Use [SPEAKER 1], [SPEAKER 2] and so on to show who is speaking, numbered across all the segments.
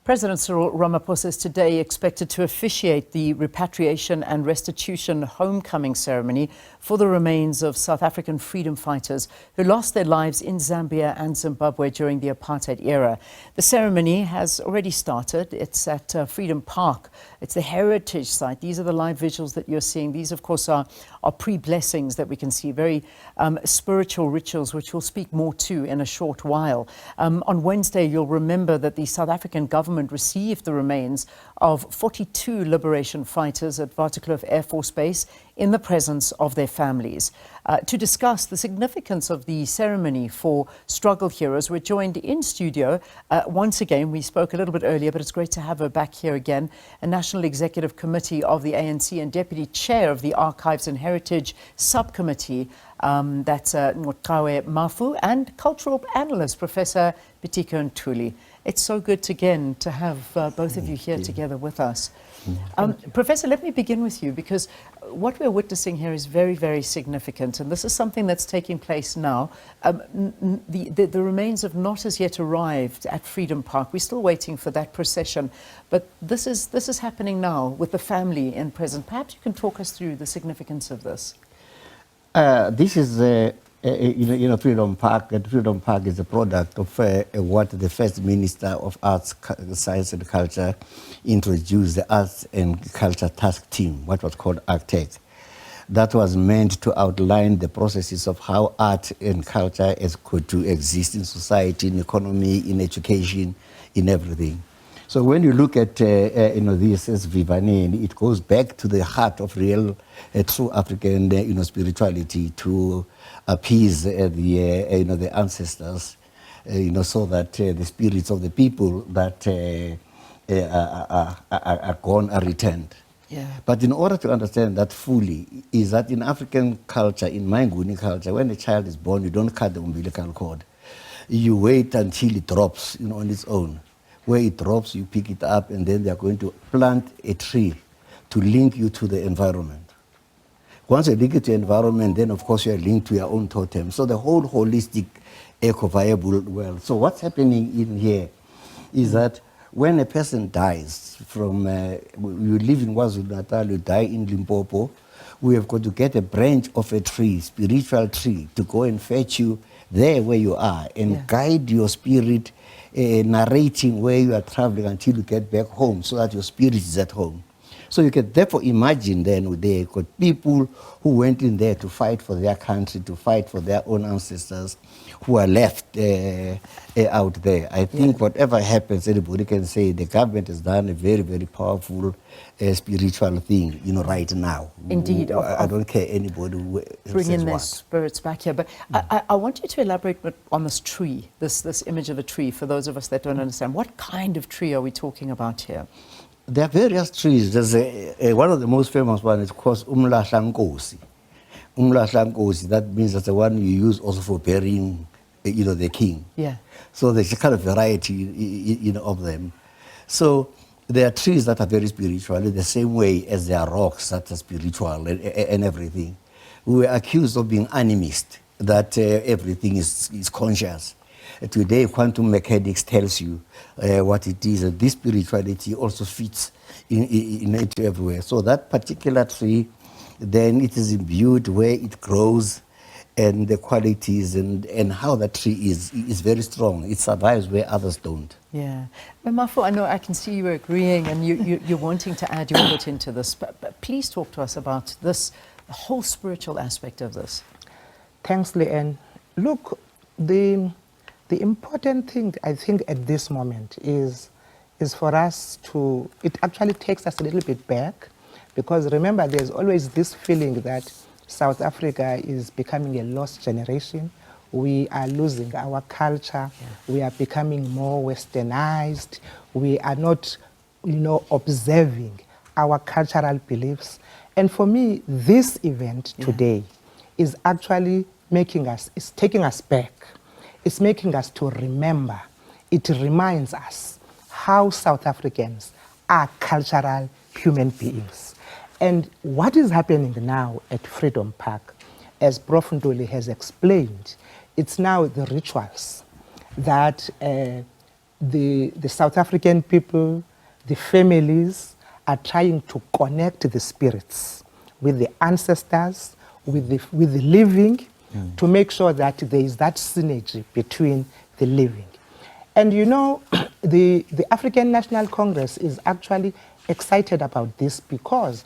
[SPEAKER 1] President Cyril Ramaphosa is today expected to officiate the Repatriation and Restitution homecoming ceremony for the remains of South African freedom fighters who lost their lives in Zambia and Zimbabwe during the apartheid era. The ceremony has already started. It's at Freedom Park. It's the heritage site. These are the live visuals that you're seeing. These, of course, are pre-blessings that we can see, very spiritual rituals, which we'll speak more to in a short while. On Wednesday, you'll remember that the South African government received the remains of 42 liberation fighters at Waterkloof Airforce Base in the presence of their families. To discuss the significance of the ceremony for struggle heroes, we're joined in studio once again. We spoke a little bit earlier, but it's great to have her back here again. A National Executive Committee of the ANC and Deputy Chair of the Archives and Heritage Subcommittee, that's Nocawe Mafu, and cultural analyst Professor Pitika Ntuli. It's so good again to have both of you here together with us. Professor, let me begin with you, because what we're witnessing here is very, very significant, and this is something that's taking place now. The remains have not as yet arrived at Freedom Park. We're still waiting for that procession, but this is happening now with the family in present. Perhaps you can talk us through the significance of this.
[SPEAKER 2] This is Freedom Park. And Freedom Park is a product of what the first Minister of Arts, Science and Culture introduced, the Arts and Culture Task Team, what was called ARCTEC. That was meant to outline the processes of how art and culture could to exist in society, in economy, in education, in everything. So when you look at this as Vivaneni, it goes back to the heart of real, true African spirituality, to appease the ancestors, so that the spirits of the people that are gone are returned.
[SPEAKER 1] Yeah.
[SPEAKER 2] But in order to understand that fully, is that in African culture, in Nguni culture, when a child is born, you don't cut the umbilical cord. You wait until it drops on its own. Where it drops, you pick it up, and then they are going to plant a tree to link you to the environment. Once you link it to the environment, then of course you are linked to your own totem. So the whole holistic, eco-viable world. So what's happening in here is that when a person dies from, you live in KwaZulu-Natal, you die in Limpopo, we have got to get a branch of a tree, spiritual tree, to go and fetch you there where you are and guide your spirit, narrating where you are traveling until you get back home, so that your spirit is at home. So you can therefore imagine then they got people who went in there to fight for their country, to fight for their own ancestors who are left out there. I think whatever happens, anybody can say the government has done a very, very powerful spiritual thing, right now.
[SPEAKER 1] Indeed.
[SPEAKER 2] I don't care anybody who
[SPEAKER 1] bring in their
[SPEAKER 2] what.
[SPEAKER 1] spirits back here. But I want you to elaborate on this tree, this image of a tree, for those of us that don't understand. What kind of tree are we talking about here?
[SPEAKER 2] There are various trees. There's one of the most famous ones is called Umlahla Nkosi. Umlahla Nkosi, that means that's the one you use also for burying, the king.
[SPEAKER 1] Yeah.
[SPEAKER 2] So there's a kind of variety, of them. So there are trees that are very spiritual in the same way as there are rocks that are spiritual and everything. We were accused of being animist, that everything is conscious. Today, quantum mechanics tells you what it is, and this spirituality also fits into everywhere. So that particular tree, then it is imbued where it grows, and the qualities and how that tree is very strong. It survives where others don't.
[SPEAKER 1] Yeah. Mafu, I know I can see you agreeing, and you're wanting to add your bit into this, but please talk to us about this, the whole spiritual aspect of this.
[SPEAKER 3] Thanks, Leanne. Look, the important thing, I think, at this moment is for us to, it actually takes us a little bit back, because remember, there's always this feeling that South Africa is becoming a lost generation. We are losing our culture. We are becoming more westernized. We are not, observing our cultural beliefs. And for me, this event today is actually it's taking us back. It's making us to remember. It reminds us how South Africans are cultural human beings. And what is happening now at Freedom Park, as Prof. Ntuli has explained, it's now the rituals that the South African people, the families are trying to connect the spirits with the ancestors, with the living, to make sure that there is that synergy between the living. And you know, the African National Congress is actually excited about this because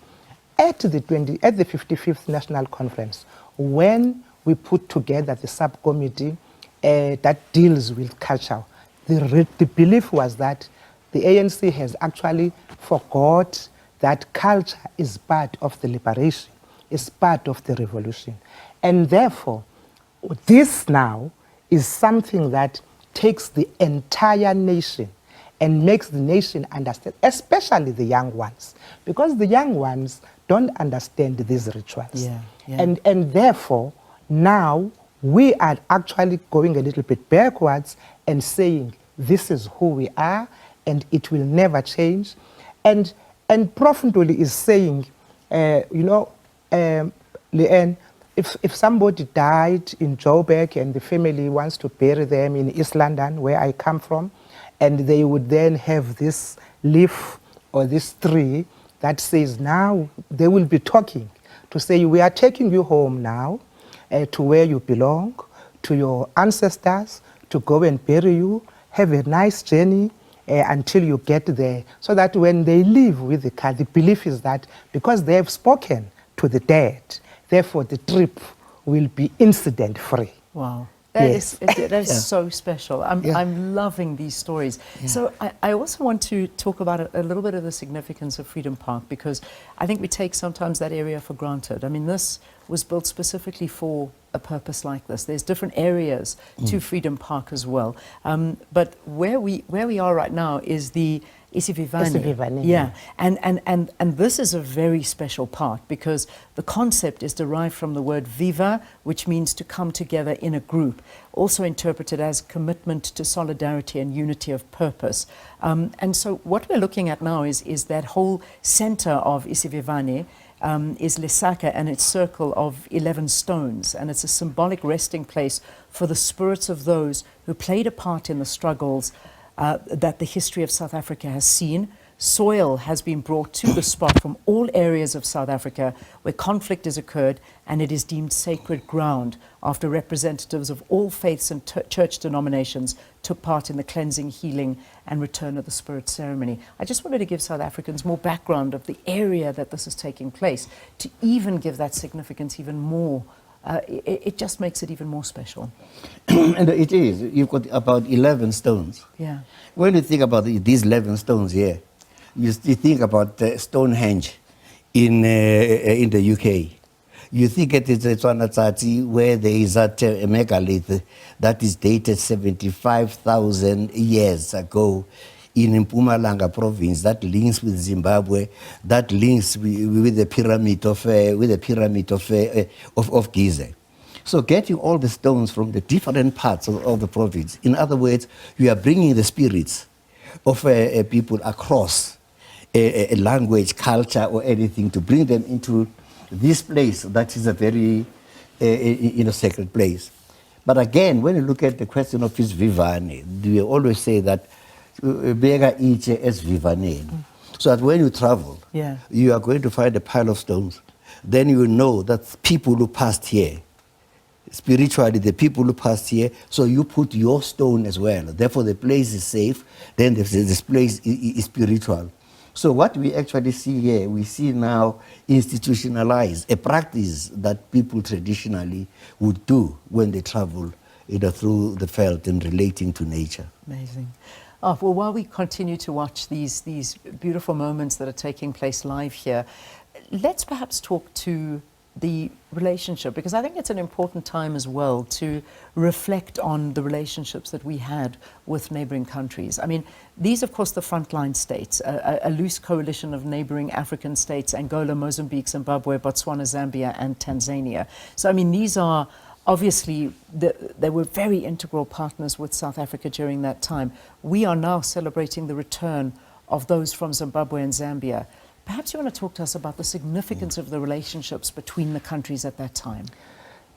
[SPEAKER 3] at the 55th National Conference, when we put together the subcommittee that deals with culture, the belief was that the ANC has actually forgot that culture is part of the liberation, is part of the revolution. And therefore, this now is something that takes the entire nation and makes the nation understand, especially the young ones, because the young ones don't understand these rituals. And therefore, now we are actually going a little bit backwards and saying, this is who we are, and it will never change. And Prof. Ntuli is saying, you know, Leanne, if somebody died in Joburg and the family wants to bury them in East London, where I come from, and they would then have this leaf or this tree that says, now they will be talking to say, we are taking you home now to where you belong, to your ancestors, to go and bury you, have a nice journey until you get there, so that when they leave with the car, the belief is that because they have spoken to the dead, therefore the trip will be incident-free.
[SPEAKER 1] Wow. That is so special. I'm loving these stories. So I also want to talk about a little bit of the significance of Freedom Park, because I think we take sometimes that area for granted. I mean, this was built specifically for a purpose like this. There's different areas to Freedom Park as well. But where we are right now is the isivivaneni. Yeah, and this is a very special part, because the concept is derived from the word viva, which means to come together in a group, also interpreted as commitment to solidarity and unity of purpose. And so what we're looking at now is that whole center of isivivaneni, is Lesaka and its circle of 11 stones, and it's a symbolic resting place for the spirits of those who played a part in the struggles that the history of South Africa has seen. Soil has been brought to the spot from all areas of South Africa where conflict has occurred, and it is deemed sacred ground after representatives of all faiths and church denominations took part in the cleansing, healing, and return of the spirit ceremony. I just wanted to give South Africans more background of the area that this is taking place, to even give that significance even more. It just makes it even more special.
[SPEAKER 2] And it is. You've got about 11 stones.
[SPEAKER 1] Yeah.
[SPEAKER 2] When you think about these 11 stones here, you think about Stonehenge in the UK. You think it is Tshwane, where there is that megalith that is dated 75,000 years ago in Mpumalanga province, that links with Zimbabwe, that links with the pyramid of Giza. So getting all the stones from the different parts of the province, in other words, you are bringing the spirits of people across a language, culture, or anything, to bring them into this place that is a very sacred place. But again, when you look at the question of his vivane, we always say that bega iche es vivaneni. So that when you travel, you are going to find a pile of stones. Then you will know that people who passed here, spiritually, the people who passed here, so you put your stone as well. Therefore, the place is safe. Then this place is spiritual. So what we actually see here, we see now institutionalized, a practice that people traditionally would do when they travel through the veld and relating to nature.
[SPEAKER 1] Amazing. Oh, well, while we continue to watch these beautiful moments that are taking place live here, let's perhaps talk to the relationship, because I think it's an important time as well to reflect on the relationships that we had with neighboring countries. I mean, these, of course, the Frontline states, a loose coalition of neighboring African states: Angola, Mozambique, Zimbabwe, Botswana, Zambia, and Tanzania. So, I mean, these are obviously, they were very integral partners with South Africa during that time. We are now celebrating the return of those from Zimbabwe and Zambia. Perhaps you want to talk to us about the significance of the relationships between the countries at that time.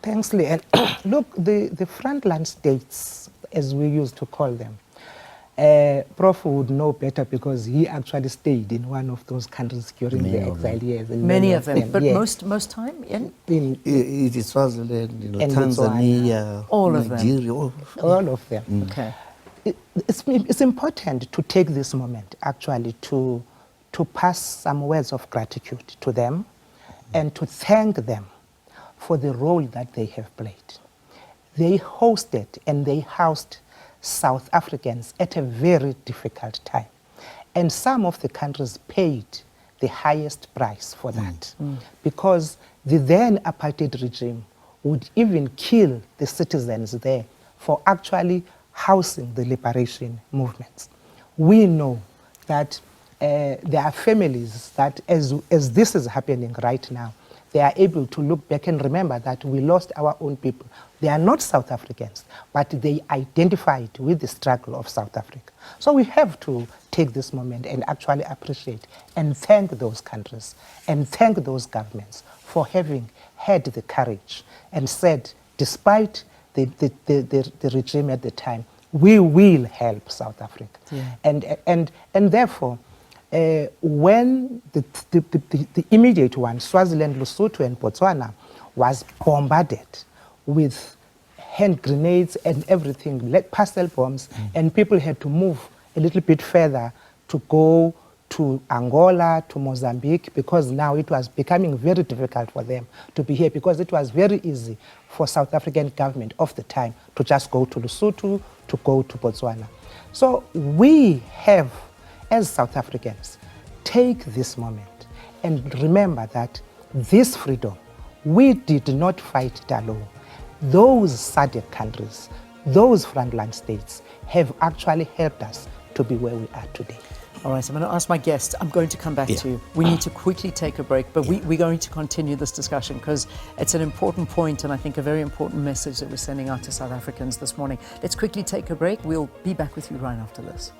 [SPEAKER 3] Thanks, Lee. And look, the frontline states, as we used to call them, Prof would know better because he actually stayed in one of those countries during the exile years.
[SPEAKER 1] Many of them, but
[SPEAKER 3] yes.
[SPEAKER 1] most time in
[SPEAKER 2] It is Swaziland,
[SPEAKER 3] and
[SPEAKER 2] Tanzania,
[SPEAKER 1] all of
[SPEAKER 2] Nigeria.
[SPEAKER 3] all of them.
[SPEAKER 1] Okay.
[SPEAKER 3] It's important to take this moment actually to pass some words of gratitude to them and to thank them for the role that they have played. They hosted and they housed South Africans at a very difficult time. And some of the countries paid the highest price for that because the then apartheid regime would even kill the citizens there for actually housing the liberation movements. We know that there are families that as this is happening right now, they are able to look back and remember that we lost our own people. They are not South Africans, but they identified with the struggle of South Africa. So we have to take this moment and actually appreciate and thank those countries and thank those governments for having had the courage and said, despite the regime at the time, we will help South Africa. Yeah. And therefore, when the immediate one, Swaziland, Lesotho, and Botswana, was bombarded with hand grenades and everything, like parcel bombs, and people had to move a little bit further to go to Angola, to Mozambique, because now it was becoming very difficult for them to be here, because it was very easy for South African government of the time to just go to Lesotho, to go to Botswana. So we have, as South Africans, take this moment and remember that this freedom, we did not fight it alone. Those SADC countries, those frontline states have actually helped us to be where we are today.
[SPEAKER 1] All right, I'm going to ask my guest. I'm going to come back to you. We need to quickly take a break, but we're going to continue this discussion because it's an important point and I think a very important message that we're sending out to South Africans this morning. Let's quickly take a break. We'll be back with you right after this.